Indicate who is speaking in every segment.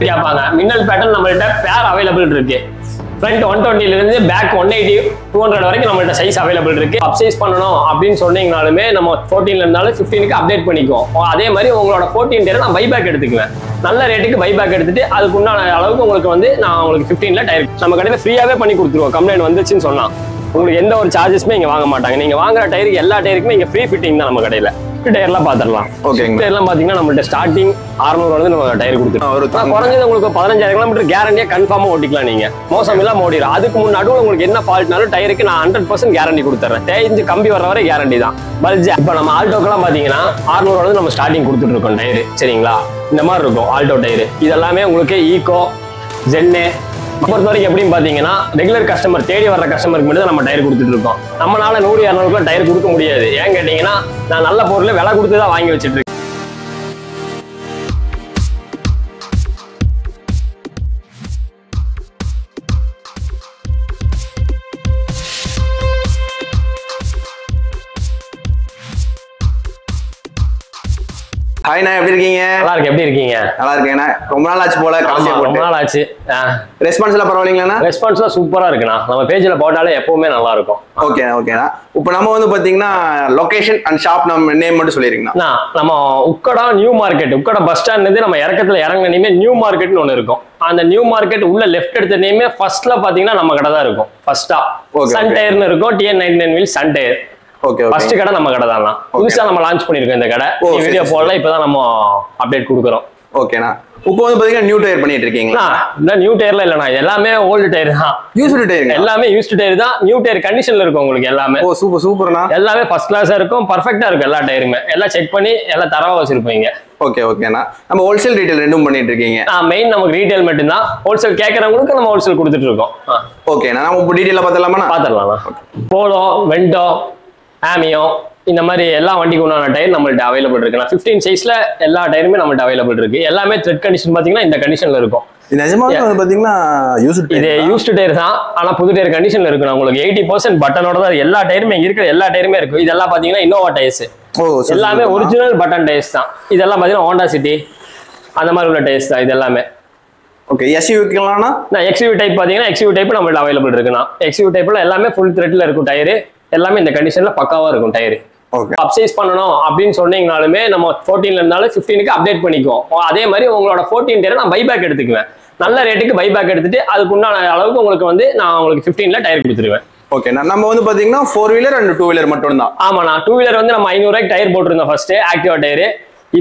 Speaker 1: கேட்பாங்க. மின்னல் பேட்டர்ன் நம்மள்ட்ட பேர் அவைலபிள் இருக்கு. ஃப்ரண்ட் 120 இருந்து பேக் 180 200 வரைக்கும் நம்மள்ட்ட சைஸ் அவைலபிள் இருக்கு. அப்சைஸ் பண்ணணும் அப்படின்னு சொன்னீங்கனாலுமே நம்ம 14 இருந்தாலும் 15க்கு அப்டேட் பண்ணிக்குவோம். அதே மாதிரி உங்களோட 14 டயரை நான் பைபேக் எடுத்துக்குவேன். நல்ல ரேட்டுக்கு பைபேக் எடுத்துட்டு அதுக்கு உண்டான அளவுக்கு உங்களுக்கு வந்து நான் உங்களுக்கு 15ல டயர் நம்ம கடையில் ஃப்ரீயாவே பண்ணி கொடுத்துருவோம். கம்ப்ளைண்ட் வந்துச்சுன்னு சொன்னா உங்களுக்கு எந்த ஒரு சார்ஜஸ்மே இங்க வாங்க மாட்டாங்க. நீங்க வாங்குற டயருக்கு எல்லா டயருக்குமே இங்க ஃப்ரீ ஃபிட்டிங் தான் நம்ம கடையில. டயர்லாம் பாத்துடலாம். டயர்லாம் பாத்தீங்கன்னா நம்மள்ட்ட ஸ்டார்டிங் 600 வந்து நம்ம டயர் கொடுத்துருவோம். குறைஞ்சது உங்களுக்கு 15,000 கிலோமீட்டர் கேரண்டியா கன்ஃபார்மா ஓட்டிக்கலாம். நீங்க மோசம் இல்லாம ஓடிடும். அதுக்கு முன்னாடி உங்களுக்கு என்ன ஃபால்ட்னாலும் டயருக்கு நான் 100% கேரண்டி கொடுத்துறேன். தேய்ஞ்சு கம்பி வர வரை கேரண்டி தான். பல்ஜ் இப்ப நம்ம ஆல்டோக்கெல்லாம் பாத்தீங்கன்னா 600 வந்து நம்ம ஸ்டார்டிங் கொடுத்துட்டு இருக்கோம் டயர். சரிங்களா, இந்த மாதிரி இருக்கும் ஆல்டோ டயர். இதெல்லாமே உங்களுக்கு ஈகோ ஜென்னு பொறுத்த வரைக்கும் எப்படின்னு பாத்தீங்கன்னா ரெகுலர் கஸ்டமர் தேடி வர்ற கஸ்டமருக்கு மட்டும் நம்ம டயர் கொடுத்துட்டு இருக்கோம். நம்மளால 100-200 டயர் கொடுக்க முடியாது. ஏன் கேட்டீங்கன்னா நான் நல்ல பொருள் விலை கொடுத்து தான் வாங்கி வச்சிட்டு இருக்கேன்.
Speaker 2: ஹாய்ண்ணா, எப்படி இருக்கீங்க?
Speaker 1: நல்லா இருக்கு. எப்படி இருக்கீங்க?
Speaker 2: நல்லா இருக்கேண்ணா. ரொம்ப நாள் ஆச்சு போல.
Speaker 1: ரொம்ப நாள் ஆச்சு.
Speaker 2: ரெஸ்பான்ஸ் எல்லாம் பரவாயில்லைங்களாண்ணா?
Speaker 1: ரெஸ்பான்ஸ்லாம் சூப்பரா இருக்குண்ணா. நம்ம பேஜ்ல போட்டாலே எப்பவுமே நல்லா இருக்கும்.
Speaker 2: ஓகேண்ணா. இப்போ நம்ம வந்து பாத்தீங்கன்னா லொகேஷன் அண்ட் ஷாப் நம்ம நேம் மட்டும் சொல்லிருக்கீங்களா?
Speaker 1: நம்ம உக்கடா நியூ மார்க்கெட், உக்கடா பஸ் ஸ்டாண்ட் இருந்து நம்ம இறக்கத்துல இறங்கினே நியூ மார்க்கெட்னு ஒன்று இருக்கும். அந்த நியூ மார்க்கெட் உள்ள லெஃப்ட் எடுத்தனையுமே ஃபர்ஸ்ட்ல பாத்தீங்கன்னா நம்ம கடை தான் இருக்கும். ஃபர்ஸ்டா சன் டயர்னு இருக்கும். TN99 wheel Sun tyre. First கடை நம்ம கடை தான். புதுசா நம்ம லான்ச் பண்ணிருக்கோம் இந்த கடை. வீடியோ போடல, இப்பதான் நம்ம அப்டேட் கொடுக்குறோம்.
Speaker 2: ஓகேண்ணா. இப்போ வந்து பாத்தீங்கன்னா நியூ டயர் பண்ணிட்டு இருக்கீங்களா?
Speaker 1: இல்ல நியூ டயர்ல இல்லண்ணா, எல்லாமே ஓல்டு டயர் தான்.
Speaker 2: யூஸ்டு டயர்
Speaker 1: எல்லாமே யூஸ்டு டயர் தான். நியூ டயர் கண்டிஷன்ல இருக்கும் உங்களுக்கு எல்லாமே.
Speaker 2: ஓ சூப்பர்ண்ணா.
Speaker 1: எல்லாமே ஃபர்ஸ்ட் கிளாஸா இருக்கும். பர்ஃபெக்ட்டா இருக்கும். எல்லா டயருமே எல்லாம் செக் பண்ணி எல்லாம் தரவா வச்சிருப்பீங்க.
Speaker 2: ஓகேண்ணா. நம்ம ஹோல்சேல் ரீட்டைல் ரெண்டும் பண்ணிட்டு இருக்கீங்க?
Speaker 1: மெயின் நமக்கு ரீட்டைல் மட்டும் தான். ஹோல்சேல் கேட்கறவங்களுக்கு நம்ம ஹோல்சேல் கொடுத்துட்டு இருக்கோம்.
Speaker 2: ஓகேண்ணா. நம்ம இப்போ டீடைலா பார்த்தலாமா?
Speaker 1: பாத்துடலாம். போலோ, வெண்டோ, ஆமியோ இந்த மாதிரி எல்லா வண்டிக்கு உண்டான டயர் நம்மள்ட்ட அவைலபிள் இருக்கு. 15 சைஸ்ல எல்லா டயருமே நம்மள்ட்ட அவைலபிள் இருக்கு. எல்லாமே த்ரெட் கண்டிஷன் பாத்தீங்கன்னா இந்த கண்டிஷன்ல இருக்கும்.
Speaker 2: பாத்தீங்கன்னா
Speaker 1: இது யூஸ்டு டயர் தான், ஆனா புது டயர் கண்டிஷன்ல இருக்கு. உங்களுக்கு 80% பட்டனோட தான் எல்லா டயருமே இருக்கிற எல்லா டயருமே இருக்கும். இதெல்லாம் பாத்தீங்கன்னா இன்னோவா டயர்ஸ். எல்லாமே ஒரிஜினல் பட்டன் டயர்ஸ் தான். இதெல்லாம் பாத்தீங்கன்னா ஹோண்டா சிட்டி அந்த மாதிரி உள்ள டயர்ஸ் தான் இது எல்லாமே.
Speaker 2: ஓகே. எஸ்யூவிக்குலாம்னா
Speaker 1: எக்ஸ்யூவி டைப் பாத்தீங்கன்னா எக்ஸ்யூவி டைப் நம்மள்ட்ட அவைலபிள் இருக்குண்ணா. எக்ஸ்யூவி டைப்ல எல்லாமே ஃபுல் த்ரெட்ல இருக்கும் டயர். எல்லாமே இந்த கண்டிஷன்ல பக்காவா இருக்கும் டயர். அப்சைஸ் பண்ணணும் அப்படின்னு சொன்னீங்கனாலுமே நம்ம 14 இருந்தாலும் 15க்கு அப்டேட் பண்ணிக்குவோம். அதே மாதிரி உங்களோட 14 டயரை நான் பைபேக் எடுத்துக்குவேன். நல்ல ரேட்டுக்கு பைபேக் எடுத்துட்டு அதுக்கு உண்டான அளவுக்கு உங்களுக்கு வந்து நான் உங்களுக்கு 15ல டயர் கொடுத்துருவேன்.
Speaker 2: ஓகே. நம்ம வந்து பாத்தீங்கன்னா 4 வீலர் அண்ட் 2 வீலர் மட்டும் தான்.
Speaker 1: ஆமாண்ணா. 2 வீலர் வந்து நம்ம 500 ரூபாய்க்கு டயர் போட்டிருந்தோம் ஃபர்ஸ்ட் ஆக்டிவா டயர்.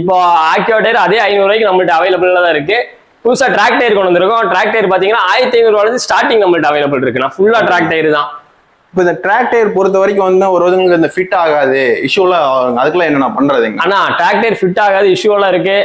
Speaker 1: இப்போ ஆக்டிவா டயர் அதே 500 ரூபாய்க்கு நம்மள்ட்ட அவைலபிளா தான் இருக்கு. புதுசா ட்ராக் டயர் கொண்டு வந்திருக்கோம். ட்ராக் டயர் பாத்தீங்கன்னா 1500 ரூபாய் ஸ்டார்டிங் நம்மள்ட்ட அவைலபிள் இருக்கு. ஃபுல்லா ட்ராக் டயர் தான்.
Speaker 2: இப்போ இந்த ட்ராக் டயர் பொறுத்த வரைக்கும் வந்து ஒரு ஒருத்தங்களுக்கு இந்த ஃபிட் ஆகாது, இஷ்யூலாம் அதுக்கெல்லாம் என்ன பண்றதுங்க?
Speaker 1: ஆனா ட்ராக் டயர் ஃபிட் ஆகாது, இஷ்யூலாம் இருக்கு.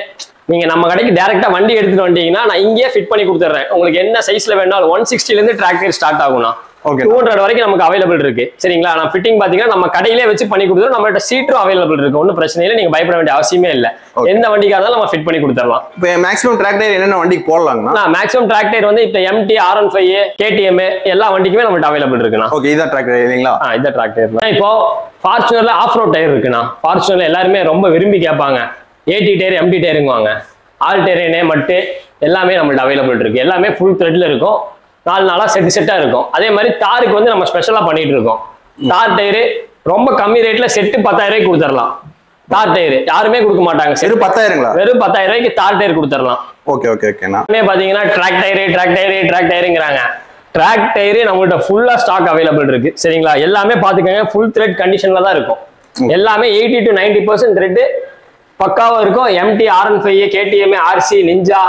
Speaker 1: நீங்க நம்ம கடைக்கு டைரக்டா வண்டி எடுத்துட்டு வந்தீங்கன்னா நான் இங்கேயே ஃபிட் பண்ணி கொடுத்துறேன். உங்களுக்கு என்ன சைஸ்ல வேணாலும் 160ல இருந்து ட்ராக் டயர் ஸ்டார்ட் ஆகும்னா 200 வரைக்கும் நமக்கு அவைலபிள் இருக்கு. சரிங்களா, நான் ஃபிட்டிங் பாத்தீங்கன்னா நம்ம கடையிலே வச்சு பண்ணி கொடுத்துறோம். நம்மள்ட்ட சீட்டும் அவைலபிள் இருக்கு. ஒன்றும் பிரச்சனை இல்லை. நீங்க பயப்பட வேண்டிய அவசியமே இல்லை. எந்த வண்டிக்காக இருந்தாலும் நம்ம ஃபிட் பண்ணி கொடுத்துடலாம்.
Speaker 2: இப்போ மேக்ஸிமம் ட்ராக் டயர் என்னென்ன வண்டிக்கு போடலாங்கண்ணா?
Speaker 1: மேக்ஸிமம் ட்ராக் டயர் வந்து இப்போ MT, R15, KTM எல்லா வண்டிக்குமே நம்மள்ட்ட அவைலபிள் இருக்குண்ணா.
Speaker 2: ஓகே. இதான் ட்ராக் டயர் இல்லைங்களா?
Speaker 1: இதான் ட்ராக் டயர். இப்போ ஃபார்ச்சுனர்ல ஆஃப் ரோட் டயர் இருக்குண்ணா. ஃபார்ச்சுனர்ல எல்லாருமே ரொம்ப விரும்பி கேட்பாங்க. AT டயர், MT டயருங்குவாங்க. ஆல் டெரேனே மட்டும் எல்லாமே நம்மள்ட்ட அவைலபிள் இருக்கு. எல்லாமே ஃபுல் த்ரெட்ல இருக்கும். 4 நாளா செட்டா இருக்கும். அதே மாதிரி தாருக்கு வந்து நம்ம ஸ்பெஷலா பண்ணிட்டு இருக்கோம். தார் டயரு ரொம்ப கம்மி ரேட்ல செட்டு 10,000 ரூபாய்க்கு கொடுத்துடலாம். தார் டயர் யாருமே கொடுக்க மாட்டாங்க.
Speaker 2: வெறும் 10,000ங்களா?
Speaker 1: வெறும் 10,000 ரூபாய்க்கு தார் டயர் கொடுத்துடலாம்.
Speaker 2: ஓகேண்ணா.
Speaker 1: பாத்தீங்கன்னா ட்ராக் டயருங்கிறாங்க. ட்ராக் டயரு நம்மள்ட்ட ஃபுல்லா ஸ்டாக் அவைலபிள் இருக்கு. சரிங்களா, எல்லாமே பாத்துக்கோங்க ஃபுல் த்ரெட் கண்டிஷன்ல தான் இருக்கும். எல்லாமே 80 to 90% த்ரெட் பக்காவா இருக்கும். MT, R15, KTM, RC, ninja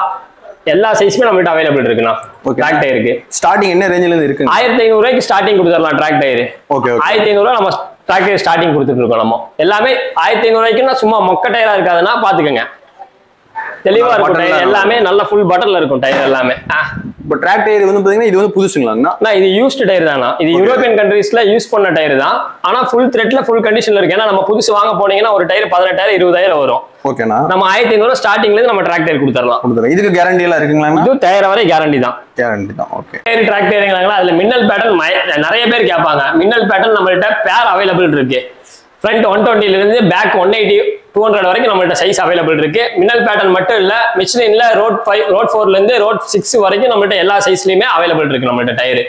Speaker 1: எல்லா சைஸுமே நம்மள்ட்ட அவைலபிள் இருக்குண்ணா. ட்ராக் டயருக்கு
Speaker 2: ஸ்டார்டிங் என்ன ரேஞ்சில இருந்து இருக்கு?
Speaker 1: 1500 ரூபாய்க்கு ஸ்டார்டிங் கொடுத்துடலாம் ட்ராக் டயர். 1500 ரூபாய் நம்ம ட்ராக் டயர் ஸ்டார்டிங் கொடுத்துட்டு இருக்கோம். நம்ம எல்லாமே 1500 ரூபாய்க்குன்னா சும்மா மொக்க டயரா இருக்காதுன்னா பாத்துக்கோங்க. தெளிவா இருக்கும் டயர். எல்லாமே நல்ல ஃபுல் பட்டன்ல இருக்கும் டயர் எல்லாமே.
Speaker 2: இப்போ ட்ராக் டயர் வந்து பாத்தீங்கன்னா இது வந்து புதுசுங்களாங்கண்ணா?
Speaker 1: இது யூஸ்டு டயர் தானா. இது யூரோப்பியன் கண்ட்ரீஸ்ல யூஸ் பண்ண டயர் தான். ஆனா ஃபுல் த்ரெட்ல ஃபுல் கண்டிஷன்ல இருக்கு. ஏன்னா நம்ம புதுசு வாங்க போனீங்கன்னா ஒரு டயர் 18,000 20,000 வரும்.
Speaker 2: ஓகேண்ணா.
Speaker 1: நம்ம 1500 ஸ்டார்டிங்ல இருந்து நம்ம ட்ராக் டயர் கொடுத்துடலாம்.
Speaker 2: இதுக்கு கேரண்டி எல்லாம் இருக்குங்களா?
Speaker 1: இது டயர் வரை கேரண்டி தான்.
Speaker 2: கேரண்டி தான். ஓகே.
Speaker 1: ட்ராக் டயருங்களாங்களா. அதுல மின்னல் பேட்டர்ன் நிறைய பேர் கேட்பாங்க. மின்னல் பேட்டர்ன் நம்மள்ட்ட பேர் அவைலபிள் இருக்கு. ஃப்ரண்ட் 120 இருந்து பேக் 180 200 வரைக்கும் நம்மள்ட்ட சைஸ் அவைலபிள் இருக்கு. மின்னல் பேட்டர்ன் மட்டும் இல்ல, மிச்லின்ல ரோட் 5 ரோட் 4ல இருந்து ரோட் 6 வரைக்கும் நம்மள்ட்ட எல்லா சைஸ்லயுமே அவைலபிள் இருக்கு நம்மள்ட்ட டயர்.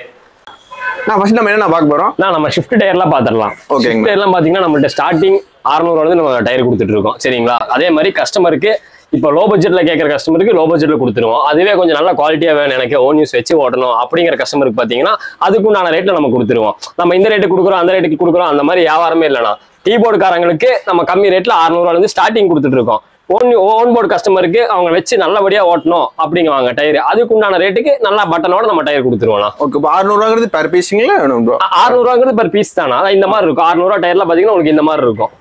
Speaker 2: நான் ஃபர்ஸ்ட் நம்ம என்ன பார்க்க போறோம்?
Speaker 1: நம்ம ஷிஃப்ட் டயர்லாம் பாத்துறலாம். ஷிஃப்ட் டயர்லாம் பாத்தீங்கன்னா நம்மள்ட்ட ஸ்டார்டிங் 600 வந்து நம்ம டயர் கொடுத்துட்டு இருக்கோம். சரிங்களா? அதே மாதிரி கஸ்டமருக்கு இப்போ லோ பட்ஜெட்ல கேட்கற கஸ்டமருக்கு லோ பட்ஜெட்ல கொடுத்துருவோம். அதுவே கொஞ்சம் நல்ல குவாலிட்டியா வேணும், எனக்கு ஓன் யூஸ் வச்சு ஓட்டணும் அப்படிங்கிற கஸ்டமருக்கு பாத்தீங்கன்னா அதுக்குண்டான ரேட்ல நம்ம கொடுத்துருவோம். நம்ம இந்த ரேட்டு கொடுக்குறோம் அந்த ரேட்டுக்கு கொடுக்குறோம் அந்த மாதிரி வியாபாரமே இல்லைனா டீபோர்டுக்காரங்களுக்கு நம்ம கம்மி ரேட்ல 600 இருந்து ஸ்டார்டிங் கொடுத்துட்டு இருக்கோம். ஓன் போர்டு கஸ்டமருக்கு அவங்க வச்சு நல்லபடியா ஓட்டணும் அப்படிங்குவாங்க டயர், அதுக்குண்டான ரேட்டுக்கு நல்லா பட்டனோட நம்ம டயர் கொடுத்துருவோம்.
Speaker 2: ஓகே, 600 பெர் பீஸுங்களா?
Speaker 1: 600 பெர் பீஸ் தானா? இந்த மாதிரி இருக்கும். 600 டயர்ல பாத்தீங்கன்னா உங்களுக்கு இந்த மாதிரி இருக்கும்.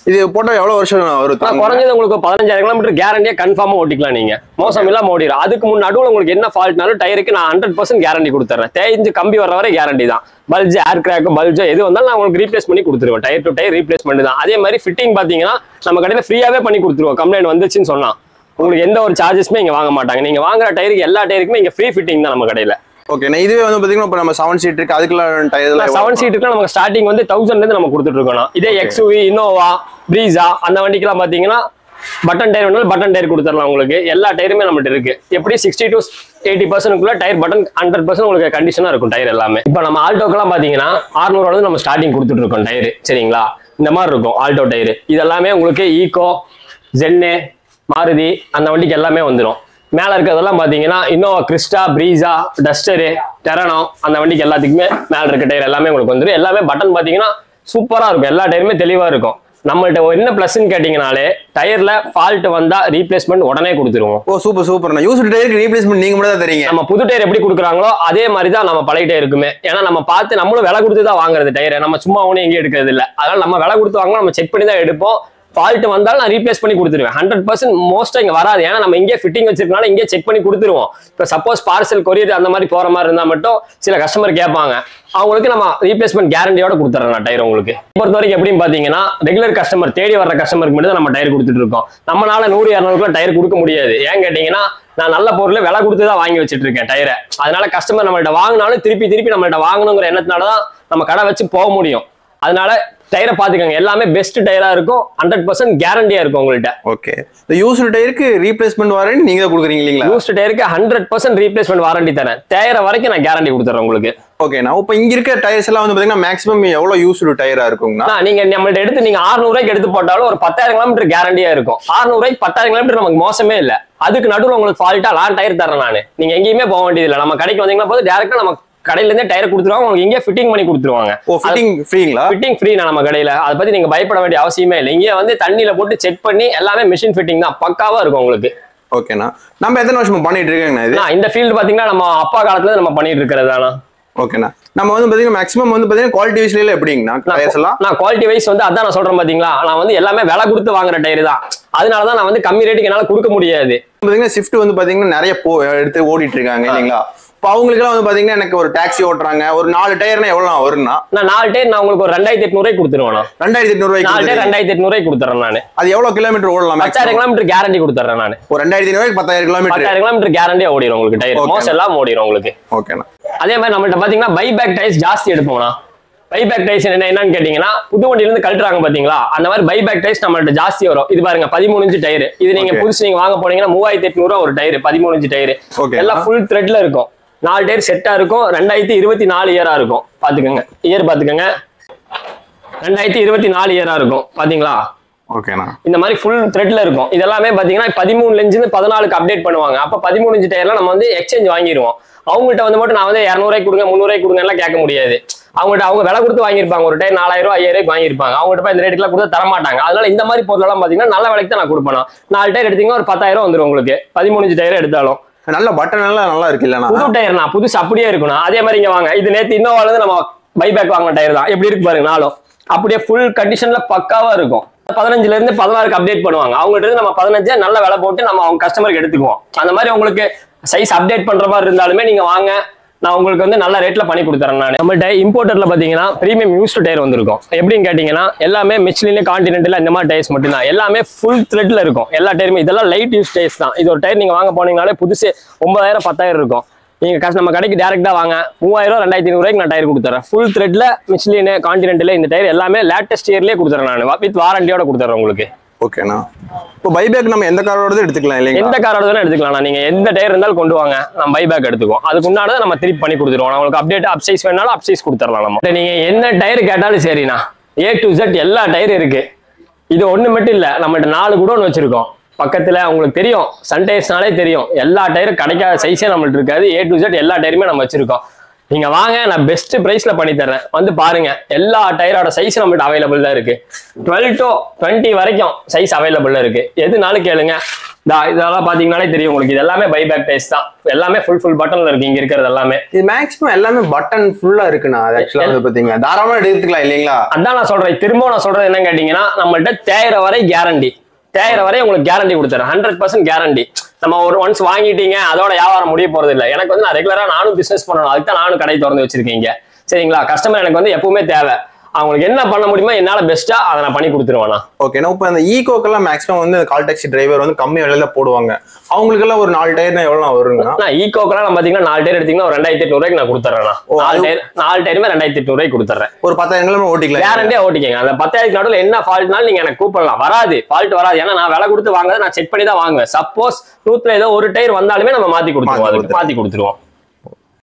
Speaker 2: இது போட்டா எவ்வளவு வருஷம் வரும்?
Speaker 1: குறைஞ்சது உங்களுக்கு 15000 கிலோமீட்டர் கேரண்டியா கன்ஃபார்மா ஓட்டிக்கலாம் நீங்க, மோசம் இல்லாம ஓடிடும். அதுக்கு முன்னாடி உங்களுக்கு என்ன ஃபால்ட்னாலும் டயருக்கு நான் 100% கேரண்டி கொடுத்துறேன். தேய்ஞ்சு கம்பி வர வரை கேரண்டி தான். பல்ஜ், ஏர் கிராக், பல்ஜோ எது வந்தாலும் நான் உங்களுக்கு ரீப்ளேஸ் பண்ணி கொடுத்துருவேன். டயர் டு டயர் ரீப்ளேஸ்மெண்ட் தான். அதே மாதிரி ஃபிட்டிங் பாத்தீங்கன்னா நம்ம கடையில ஃப்ரீயாவே பண்ணி கொடுத்துருவோம். கம்ப்ளைண்ட் வந்துச்சுன்னு சொன்னா உங்களுக்கு எந்த ஒரு சார்ஜஸ்மே இங்க வாங்க மாட்டாங்க. நீங்க வாங்குற டயருக்கு எல்லா டயருக்குமே இங்க ஃப்ரீ ஃபிட்டிங் தான் நம்ம கடையில.
Speaker 2: ஓகே, நான் இதுவே வந்து பாத்தீங்கன்னா இப்ப நம்ம 7 சீட் இருக்கு, அதுக்குலாம் டயர்ல
Speaker 1: 7 சீட்டுக்கு நமக்கு ஸ்டார்டிங் வந்து 1000 இருந்து நம்ம கொடுத்துட்டு இருக்கோம். இதே XUV, இன்னோவா, பிரீசா அந்த வண்டிக்கெல்லாம் பாத்தீங்கன்னா பட்டன் டயர் வேணாலும் பட்டன் டயர் கொடுத்துடலாம். உங்களுக்கு எல்லா டயருமே நம்மகிட்ட இருக்கு. எப்படி 60 to 80% டயர் பட்டன் 100% உங்களுக்கு கண்டிஷனா இருக்கும் டயர் எல்லாமே. இப்போ நம்ம ஆல்டோக்கெல்லாம் பாத்தீங்கன்னா 600 நம்ம ஸ்டார்டிங் கொடுத்துட்டு இருக்கோம் டயர். சரிங்களா? இந்த மாதிரி இருக்கும் ஆல்டோ டயர். இதெல்லாமே உங்களுக்கு ஈகோ, ஜென்னு, மாருதி அந்த வண்டிக்கு எல்லாமே வந்துடும். மேல இருக்கிறதெல்லாம் பாத்தீங்கன்னா இன்னோவா, கிறிஸ்டா, பிரீசா, டஸ்டரு, டெரனோ அந்த வண்டிக்கு எல்லாத்துக்குமே மேல இருக்க டயர் எல்லாமே உங்களுக்கு வந்துடும். எல்லாமே பட்டன் பாத்தீங்கன்னா சூப்பரா இருக்கும். எல்லா டயருமே தெளிவா இருக்கும். நம்மள்ட்ட என்ன பிளஸ்ன்னு கேட்டீங்கனாலே டயர்ல ஃபால்ட் வந்தா ரீப்ளேஸ்மெண்ட் உடனே கொடுத்துருவோம்.
Speaker 2: ஓ சூப்பர் சூப்பர். நான் யூஸ்டு டயருக்கு ரீப்ளேஸ்மெண்ட் நீங்க மட்டும் தான் தரீங்க? நம்ம
Speaker 1: புது டயர் எப்படி கொடுக்குறாங்களோ அதே மாதிரி தான் நம்ம பழைய டயருக்குமே. ஏன்னா நம்ம பார்த்து நம்மளும் விலை கொடுத்து தான் வாங்குறது டயரை. நம்ம சும்மா ஒன்றும் எங்கேயும் எடுக்கிறது இல்லை. அதனால நம்ம விலை கொடுத்து வாங்கலாம், நம்ம செக் பண்ணி தான் எடுப்போம். ஃபால்ட் வந்தாலும் நான் ரீப்ளேஸ் பண்ணி கொடுத்துருவேன். 100% மோஸ்டா இங்க வராது. ஏன்னா நம்ம இங்கே ஃபிட்டிங் வச்சிருக்கனால இங்கே செக் பண்ணி கொடுத்துருவோம். இப்போ சப்போஸ் பார்சல் கொரியர் அந்த மாதிரி போற மாதிரி இருந்தா மட்டும் சில கஸ்டமர் கேட்பாங்க, அவங்களுக்கு நம்ம ரீப்ளேஸ்மெண்ட் கேரண்டியோட கொடுத்துறேன் நான் டயர். உங்களுக்கு பொறுத்த வரைக்கும் எப்படின்னு பாத்தீங்கன்னா ரெகுலர் கஸ்டமர் தேடி வர்ற கஸ்டமருக்கு மட்டும் தான் நம்ம டயர் கொடுத்துட்டு இருக்கோம். நம்மளால 100-200 டயர் கொடுக்க முடியாது. ஏன் கேட்டீங்கன்னா நான் நல்ல பொருள் விலை கொடுத்து தான் வாங்கி வச்சுட்டு இருக்கேன் டயரை. அதனால கஸ்டமர் நம்மள்ட்ட வாங்கினாலும் திருப்பி நம்மள்ட்ட வாங்கணுங்கிற எண்ணத்தினாலதான் நம்ம கடை வச்சு போக முடியும். அதனால டயரை பாத்துக்கோங்க, எல்லாமே பெஸ்ட் டயரா இருக்கும், 100% கேரண்டியா இருக்கும் உங்கள்ட்ட.
Speaker 2: ஓகே, இந்த யூஸ்டு டயருக்கு ரீப்ளேஸ்மெண்ட் வாரண்டி நீங்க தான் கொடுக்குறீங்க இல்லீங்களா?
Speaker 1: யூஸ்டு டயருக்கு 100% ரீப்ளேஸ்மெண்ட் வாரண்டி தரேன். டயரை வரைக்கும் நான் கேரண்டி கொடுத்துறேன் உங்களுக்கு.
Speaker 2: ஓகே, நான் இப்போ இங்க இருக்க டயர்ஸ் எல்லாம் வந்து பாத்தீங்கன்னா மேக்ஸிமம் எவ்வளவு யூஸ்டு டயரா இருக்குங்கண்ணா?
Speaker 1: நீங்க நம்மள்ட்ட எடுத்து நீங்க 600 எடுத்து போட்டாலும் ஒரு 10000 கிலோமீட்டர் கேரண்டியா இருக்கும். 600 10000 கிலோமீட்டர் நமக்கு மோசமே இல்ல. அதுக்கு நடுவில் உங்களுக்கு ஃபால்ட்டா லான் டயர் தரேன் நான். நீங்க எங்கேயுமே போக வேண்டியது இல்லை. நம்ம கடைக்கு வந்தீங்கன்னா போது டேரக்டா நம்ம கடையில இருந்தே டயர் கொடுத்துருவாங்க. உங்களுக்கு இங்கே ஃபிட்டிங் பண்ணி கொடுத்துருவாங்க.
Speaker 2: ஃபிட்டிங் ஃப்ரீங்களா?
Speaker 1: ஃபிட்டிங் ஃப்ரீ நம்ம கடையில. அதை பத்தி நீங்க பயப்பட வேண்டிய அவசியமே இல்லை. இங்கே வந்து தண்ணியில போட்டு செக் பண்ணி எல்லாமே மிஷின் ஃபிட்டிங் தான், பக்காவா இருக்கும் உங்களுக்கு.
Speaker 2: ஓகேண்ணா, நம்ம எத்தனை வருஷம் பண்ணிட்டு இருக்கேங்கண்ணா?
Speaker 1: இந்த ஃபீல்டு பாத்தீங்கன்னா நம்ம அப்பா காலத்துல நம்ம பண்ணிட்டு இருக்கிறதானா.
Speaker 2: ஓகேண்ணா, நம்ம வந்து பாத்தீங்கன்னா மேக்ஸிமம் வந்து பாத்தீங்கன்னா குவாலிட்டி வைஸ்ல எப்படிங்கண்ணா டயர்ஸ் எல்லாம்?
Speaker 1: நான் குவாலிட்டி வைஸ் வந்து அதான் நான் சொல்றேன் பாத்தீங்களா, நான் வந்து எல்லாமே விலை கொடுத்து வாங்குற டயர் தான். அதனாலதான் நான் வந்து கம்மி ரேட்டுக்கு என்னால கொடுக்க முடியாது.
Speaker 2: பாத்தீங்கன்னா ஷிஃப்ட் வந்து பாத்தீங்கன்னா நிறைய எடுத்து ஓடிட்டு இருக்காங்க இல்லைங்களா? இப்போ அவங்களுக்கு எல்லாம் வந்து பாத்தீங்கன்னா எனக்கு ஒரு டாக்ஸி ஓட்டுறாங்க, ஒரு 4 டயர்னா எவ்வளவு வரும்னா? நான்
Speaker 1: 4 டயர் நான் உங்களுக்கு ஒரு 2800 கொடுத்துருவேன்.
Speaker 2: 2800
Speaker 1: 4 டயர் 2800 கொடுத்துறேன் நான்.
Speaker 2: அது எவ்வளவு கிலோமீட்டர் ஓடலாம்?
Speaker 1: 10000 கிலோமீட்டர் கேரண்டி கொடுத்துறேன் நான்.
Speaker 2: ஒரு 2500 10000 கிலோமீட்டர்
Speaker 1: 10000 கிலோமீட்டர் கேரண்டியா ஓடிடும் உங்களுக்கு டயர். மோசம் எல்லாம் ஓடிடும் உங்களுக்கு.
Speaker 2: ஓகேண்ணா,
Speaker 1: அதே மாதிரி நம்மள்ட்ட பாத்தீங்கன்னா பைபேக் டயர்ஸ் ஜாஸ்தி எடுப்போம்னா. பைபேக் டயர்ஸ் என்னன்னு கேட்டீங்கன்னா புது வண்டியில இருந்து கழட்டுறாங்க பாத்தீங்களா, அந்த மாதிரி பைபேக் டயர்ஸ் நம்மள்ட்ட ஜாஸ்தி வரும். இது பாருங்க 13 இன்ச் டயர். இது நீங்க புதுசு நீங்க வாங்க போனீங்கன்னா 3800 ஒரு டயர் 13 இன்ச் டயர். எல்லாம் ஃபுல் த்ரெட்ல இருக்கும். 4 டயர் செட்டா இருக்கும். 2024 இயரா இருக்கும். பாத்துக்கோங்க, இயர் பாத்துக்கோங்க, 2024 இயரா இருக்கும். பாத்தீங்களா?
Speaker 2: ஓகேண்ணா,
Speaker 1: இந்த மாதிரி ஃபுல் த்ரெட்ல இருக்கும். இதெல்லாமே பாத்தீங்கன்னா 13 இன்ச் 14க்கு அப்டேட் பண்ணுவாங்க. அப்ப 13 இன்ச் டயர்லாம் நம்ம வந்து எக்ஸ்சேஞ்ச் வாங்கிடுவோம். அவங்ககிட்ட வந்து மட்டும் நான் வந்து 200 கொடுங்க 300 கொடுங்க எல்லாம் கேட்க முடியாது. அவங்ககிட்ட அவங்க விலை கொடுத்து வாங்கியிருப்பாங்க. ஒரு டயர் 4000 5000 வாங்கியிருப்பாங்க. அவங்ககிட்ட இந்த ரேட்டுக்குலாம் கொடுத்தா தரமாட்டாங்க. அதனால இந்த மாதிரி பொருளெல்லாம் பாத்தீங்கன்னா நல்ல விலைக்கு தான் நான் கொடுப்பேன். 4 டயர் எடுத்தீங்கன்னா ஒரு 10000 வந்துடும் உங்களுக்கு. 13 இன்ச் டயர் எடுத்தாலும்
Speaker 2: நல்ல பட்டன் எல்லாம் நல்லா இருக்கு இல்ல?
Speaker 1: புது டயர்னா புதுசு அப்படியே இருக்கணும். அதே மாதிரி இங்க வாங்க, இது நேத்து இன்னோவால இருந்து நம்ம பைபேக் வாங்கின டயர் தான். எப்படி இருக்கு பாருங்க, நாளும் அப்படியே ஃபுல் கண்டிஷன்ல பக்காவா இருக்கும். 15ல இருந்து 16க்கு அப்டேட் பண்ணுவாங்க. அவங்ககிட்ட இருந்து நம்ம 15 நல்ல விலை போட்டு நம்ம அவங்க கஸ்டமருக்கு எடுத்துக்குவோம். அந்த மாதிரி உங்களுக்கு சைஸ் அப்டேட் பண்ற மாதிரி இருந்தாலுமே நீங்க வாங்க, நான் உங்களுக்கு வந்து நல்ல ரேட்ல பண்ணி கொடுத்துறேன். நான் நம்மள்ட்ட இம்போர்ட்டர்ல பாத்தீங்கன்னா பிரீமியம் யூஸ்டு டயர் வந்திருக்கும். எப்படின்னு கேட்டீங்கன்னா எல்லாமே மிச்லின் கான்டினென்டல் இந்த மாதிரி டயர்ஸ் மட்டும் தான். எல்லாமே ஃபுல் த்ரெட்ல இருக்கும். எல்லா டயருமே இதெல்லாம் லைட் யூஸ் டயர்ஸ் தான். இது ஒரு டயர் நீங்க வாங்க போனீங்கனாலே புதுசு 9000 10000 இருக்கும். நீங்க நம்ம கடைக்கு டேரக்டா வாங்க, 3000 2500 நான் டயர் கொடுத்துறேன். ஃபுல் த்ரெட்ல மிச்லின் கான்டினென்டல் இந்த டயர் எல்லாமே லேட்டஸ்ட் இயர்லயே கொடுத்துறேன். நான் வித் வாரண்டியோட கொடுத்துறேன் உங்களுக்கு.
Speaker 2: ஓகேண்ணா. இப்போ பைபேக் நம்ம எந்த காரோட எடுத்துக்கலாம் இல்லையா?
Speaker 1: எந்த காரோட வேணா எடுத்துக்கலாம். நீங்க எந்த டயர் இருந்தாலும் கொண்டு வாங்க, நம்ம பைபேக் எடுத்துக்குவோம். அதுக்கு உண்டானதை நம்ம திருப்பி பண்ணி கொடுத்துருவோம். உங்களுக்கு அப்டேட் அப்சைஸ் வேணாலும் அப்சைஸ் கொடுத்துடலாம். நம்ம நீங்க என்ன டயர் கேட்டாலும் சரிண்ணா, A to Z எல்லா டயர் இருக்கு. இது ஒண்ணு மட்டும் இல்ல, நம்மகிட்ட 4 குடோன் வச்சிருக்கோம் பக்கத்துல. உங்களுக்கு தெரியும், சன் டயர்ஸ்னாலே தெரியும், எல்லா டயரும் கிடைக்காத சைஸே நம்மள்ட்ட இருக்காது. A to Z எல்லா டயருமே நம்ம வச்சிருக்கோம். நீங்க வாங்க, நான் பெஸ்ட் பிரைஸ்ல பண்ணி தர்றேன். வந்து பாருங்க, எல்லா டயரோட சைஸ் நம்மகிட்ட அவைலபிள் தான் இருக்கு. 12 to 20 வரைக்கும் சைஸ் அவைலபிள் இருக்கு. எதுனாலும் கேளுங்க. இதெல்லாம் பாத்தீங்கன்னாலே தெரியும் உங்களுக்கு, இது எல்லாமே பைபேக் டயர்ஸ் தான். எல்லாமே ஃபுல் பட்டன்ல இருக்கு. இங்க இருக்கிறது எல்லாமே
Speaker 2: இது மேக்ஸிமம் எல்லாமே பட்டன் ஃபுல்லா இருக்குண்ணா. அது ஆக்சுவலா வந்து பாத்தீங்கன்னா தாராளமா எடுத்துக்கலாம் இல்லைங்களா?
Speaker 1: அதான் நான் சொல்றேன். திரும்ப நான் சொல்றது என்ன கேட்டீங்கன்னா, நம்மள்ட்ட தேயிற வரை கேரண்டி, தேயிற வரை உங்களுக்கு கேரண்டி கொடுத்துறேன். 100% கேரண்டி. நம்ம ஒரு ஒன்ஸ் வாங்கிட்டீங்க, அதோட வியாபாரம் முடிய போறது இல்லை. எனக்கு வந்து நான் ரெகுலரா நானும் பிசினஸ் பண்ணணும், அதுக்கு தான் நானும் கடை திறந்து வச்சிருக்கீங்க. சரிங்களா? கஸ்டமர் எனக்கு வந்து எப்பவுமே தேவை. அவங்களுக்கு என்ன பண்ண முடியுமோ என்னால பெஸ்ட்டா அதை நான் பண்ணி கொடுத்துருவேன்.
Speaker 2: ஓகேண்ணா. இப்போ அந்த ஈகோக்கெல்லாம் மேக்ஸிமம் வந்து கால் டாக்ஸி டிரைவர் வந்து கம்மி விலையில போடுவாங்க. அவங்களுக்கெல்லாம் ஒரு 4 டயர்னா எவ்வளவு வருங்கண்ணா?
Speaker 1: ஈகோக்கெல்லாம் நம்ம பாத்தீங்கன்னா 4 டயர் எடுத்தீங்கன்னா ஒரு 2800 ரூபாய்க்கு நான் கொடுத்துறேன். 4 டயருமே 2800 ரூபாய்க்கு கொடுத்துறேன்.
Speaker 2: ஒரு 10,000 ஓட்டிக்கலாம்,
Speaker 1: கேரண்டியா ஓட்டிக்கங்க. அந்த 10,000 நடுவில் என்ன ஃபால்ட்னாலும் நீங்க எனக்கு கூப்பிடலாம். வராது, ஃபால்ட் வராது. ஏன்னா நான் விலை கொடுத்து வாங்குறத நான் செக் பண்ணி தான் வாங்குவேன். சப்போஸ் 100ல ஏதோ ஒரு டயர் வந்தாலுமே நம்ம மாத்தி கொடுத்துருவோம்.